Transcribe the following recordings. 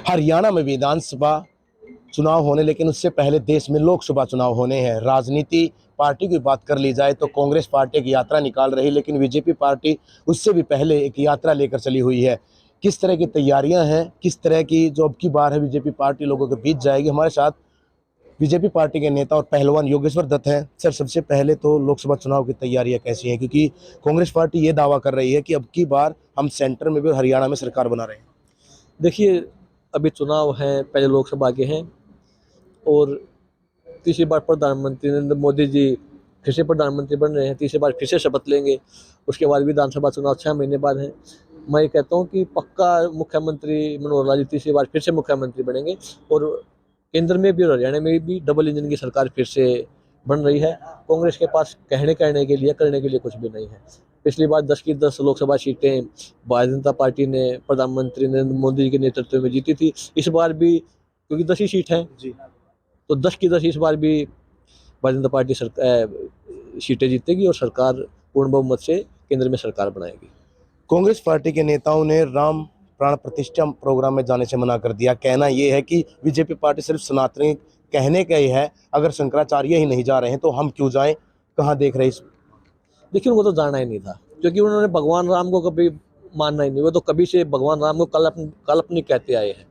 हरियाणा में विधानसभा चुनाव होने, लेकिन उससे पहले देश में लोकसभा चुनाव होने हैं। राजनीति पार्टी की बात कर ली जाए तो कांग्रेस पार्टी एक यात्रा निकाल रही, लेकिन बीजेपी पार्टी उससे भी पहले एक यात्रा लेकर चली हुई है। किस तरह की तैयारियां हैं, किस तरह की जो अब की बार है बीजेपी पार्टी लोगों के बीच जाएगी, हमारे साथ बीजेपी पार्टी के नेता और पहलवान योगेश्वर दत्त हैं। सर, सबसे पहले तो लोकसभा चुनाव की तैयारियां कैसी हैं, क्योंकि कांग्रेस पार्टी ये दावा कर रही है कि अब की बार हम सेंटर में भी और हरियाणा में सरकार बना रहे हैं। देखिए, अभी चुनाव हैं, पहले लोकसभा के हैं और तीसरी बार प्रधानमंत्री नरेंद्र मोदी जी फिर से प्रधानमंत्री बन रहे हैं, तीसरी बार फिर से शपथ लेंगे। उसके बाद विधानसभा चुनाव 6 महीने बाद हैं। मैं ये कहता हूँ कि पक्का मुख्यमंत्री मनोहर लाल जी तीसरी बार फिर से मुख्यमंत्री बनेंगे और केंद्र में भी और हरियाणा में भी डबल इंजन की सरकार फिर से बन रही है। कांग्रेस के पास कहने के लिए करने के लिए कुछ भी नहीं है। पिछली बार 10 की 10 लोकसभा सीटें भारतीय जनता पार्टी ने प्रधानमंत्री नरेंद्र मोदी जी के नेतृत्व में जीती थी। इस बार भी क्योंकि 10 ही सीट हैं जी, तो 10 की 10 इस बार भी भारतीय जनता पार्टी सीटें जीतेगी और सरकार पूर्ण बहुमत से केंद्र में सरकार बनाएगी। कांग्रेस पार्टी के नेताओं ने राम प्राण प्रतिष्ठा प्रोग्राम में जाने से मना कर दिया। कहना यह है कि बीजेपी पार्टी सिर्फ सनातनी कहने का ही है, अगर शंकराचार्य ही नहीं जा रहे हैं तो हम क्यों जाएं। कहाँ देख रहे हैं देखिए, उनको तो जाना ही नहीं था, क्योंकि उन्होंने भगवान राम को कभी मानना ही नहीं। वो तो कभी से भगवान राम को काल्पनिक कहते आए हैं।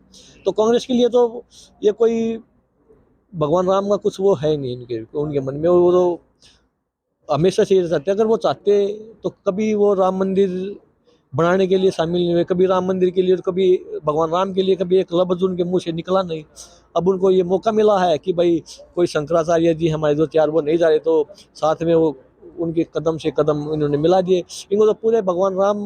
तो कांग्रेस के लिए तो ये कोई भगवान राम का कुछ वो है ही नहीं उनके मन में। वो तो हमेशा से ये चाहते, अगर वो चाहते तो कभी वो राम मंदिर बनाने के लिए शामिल नहीं हुए, कभी राम मंदिर के लिए, कभी भगवान राम के लिए कभी एक लफ्ज उनके मुंह से निकला नहीं। अब उनको ये मौका मिला है कि भाई कोई शंकराचार्य जी हमारे जो चार वो नहीं जा रहे, तो साथ में वो उनके कदम से कदम इन्होंने मिला दिए। इनको तो पूरे भगवान राम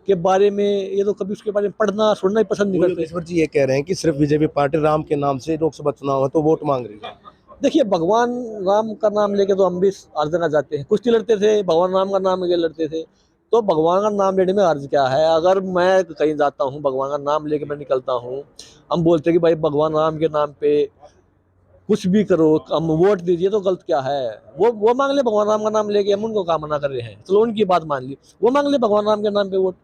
के बारे में ये तो कभी उसके बारे में पढ़ना सुनना ही पसंद नहीं करते। योगेश्वर जी ये कह रहे हैं कि सिर्फ बीजेपी पार्टी राम के नाम से लोकसभा चुनाव है तो वोट मांग रही है। देखिए, भगवान राम का नाम लेके तो हम भी हर जगह जाते हैं, कुश्ती लड़ते थे, भगवान राम का नाम लेके लड़ते थे। तो भगवान का नाम लेने में अर्ज क्या है। अगर मैं कहीं जाता हूँ, भगवान का नाम लेके मैं निकलता हूँ, हम बोलते हैं कि भाई भगवान राम के नाम पे कुछ भी करो, हम वोट दीजिए, तो गलत क्या है। वो मांग ले भगवान राम का नाम लेके, हम उनको काम मना कर रहे हैं। चलो उनकी बात मान ली, वो मांग ले भगवान राम के नाम पे वोट।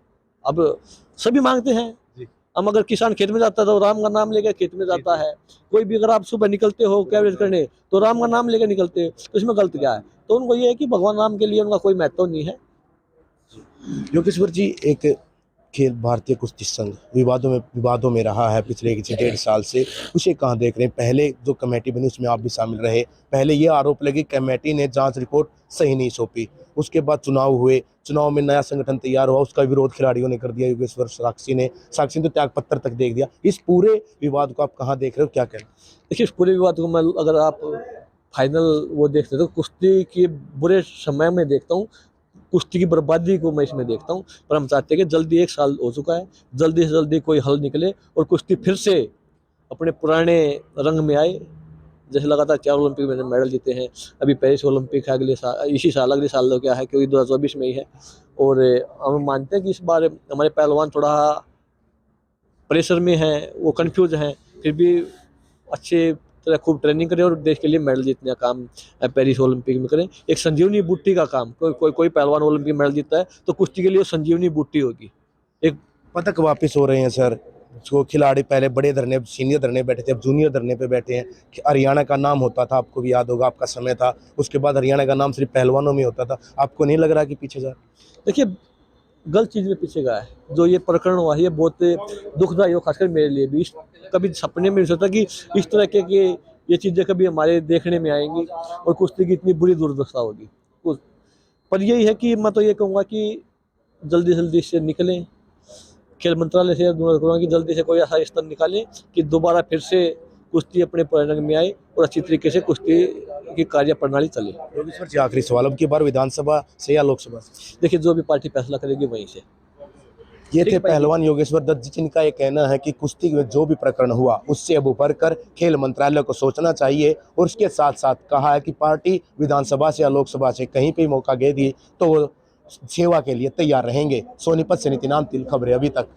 अब सभी मांगते हैं। हम अगर किसान खेत में जाता है तो राम का नाम लेकर खेत में जाता है। कोई भी अगर आप सुबह निकलते हो कैवरेज करने तो राम का नाम लेकर निकलते हो, तो इसमें गलत क्या है। तो उनको ये है कि भगवान राम के लिए उनका कोई महत्व नहीं है। योगेश्वर जी, एक खेल भारतीय कुश्ती संघ विवादों में रहा है पिछले 1.5 साल से, उसे कहाँ देख रहे हैं। पहले जो कमेटी बनी उसमें आप भी शामिल रहे। पहले ये आरोप लगे कमेटी ने जांच रिपोर्ट सही नहीं सौंपी, उसके बाद चुनाव हुए, चुनाव में नया संगठन तैयार हुआ, उसका विरोध खिलाड़ियों ने कर दिया। योगेश्वर साक्षी ने तो त्याग पत्र तक देख दिया। इस पूरे विवाद को आप कहाँ देख रहे हो, क्या कहना। देखिए, इस पूरे विवाद को मैं अगर आप फाइनल वो देखते तो कुश्ती के बुरे समय में देखता हूँ, कुश्ती की बर्बादी को मैं इसमें देखता हूँ। पर हम चाहते हैं कि जल्दी 1 साल हो चुका है, जल्दी से जल्दी कोई हल निकले और कुश्ती फिर से अपने पुराने रंग में आए। जैसे लगातार 4 ओलंपिक में मेडल जीते हैं, अभी पेरिस ओलंपिक है अगले साल, इसी साल अगले साल तो क्या है क्योंकि 2024 में ही है। और हम मानते हैं कि इस बार हमारे पहलवान थोड़ा प्रेशर में हैं, वो कंफ्यूज हैं, फिर भी अच्छे तरह खूब ट्रेनिंग करें और देश के लिए मेडल जीतने का काम पेरिस ओलंपिक में करें। एक संजीवनी बूटी का काम, कोई पहलवान ओलंपिक मेडल जीतता है तो कुश्ती के लिए संजीवनी बूटी होगी। एक पदक वापस हो रहे हैं सर। जो खिलाड़ी पहले बड़े धरने सीनियर धरने बैठे थे, अब जूनियर धरने पे बैठे हैं। हरियाणा का नाम होता था, आपको भी याद होगा, आपका समय था, उसके बाद हरियाणा का नाम सिर्फ पहलवानों में होता था। आपको नहीं लग रहा कि पीछे जा। देखिए, गलत चीज़ में पीछे गया है जो ये प्रकरण हुआ है, ये बहुत दुखदायी हो, खासकर मेरे लिए भी। कभी सपने में नहीं सोचा कि इस तरह के ये चीज़ें कभी हमारे देखने में आएंगी और कुश्ती की इतनी बुरी दुर्दशा होगी। पर यही है कि मैं तो ये कहूँगा कि जल्दी से जल्दी इससे निकलें। खेल मंत्रालय से अनुरोध करूँगा कि जल्दी से कोई ऐसा स्तर निकालें कि दोबारा फिर से कुश्ती अपने पुराने रंग में आए और अच्छी तरीके से कुश्ती की कार्य प्रणाली चले। योगेश्वर जी, आखिरी सवाल, अब की बार विधानसभा से या लोकसभा से। देखिए, जो भी पार्टी फैसला करेगी वहीं से। ये थे पहलवान योगेश्वर दत्त जी, जिनका ये कहना है कि कुश्ती में जो भी प्रकरण हुआ उससे अब उभर कर खेल मंत्रालय को सोचना चाहिए। और उसके साथ साथ कहा है कि पार्टी विधानसभा से या लोकसभा से कहीं पे मौका दे दी तो वो सेवा के लिए तैयार रहेंगे। सोनीपत से नितिन तिल, खबरें अभी तक।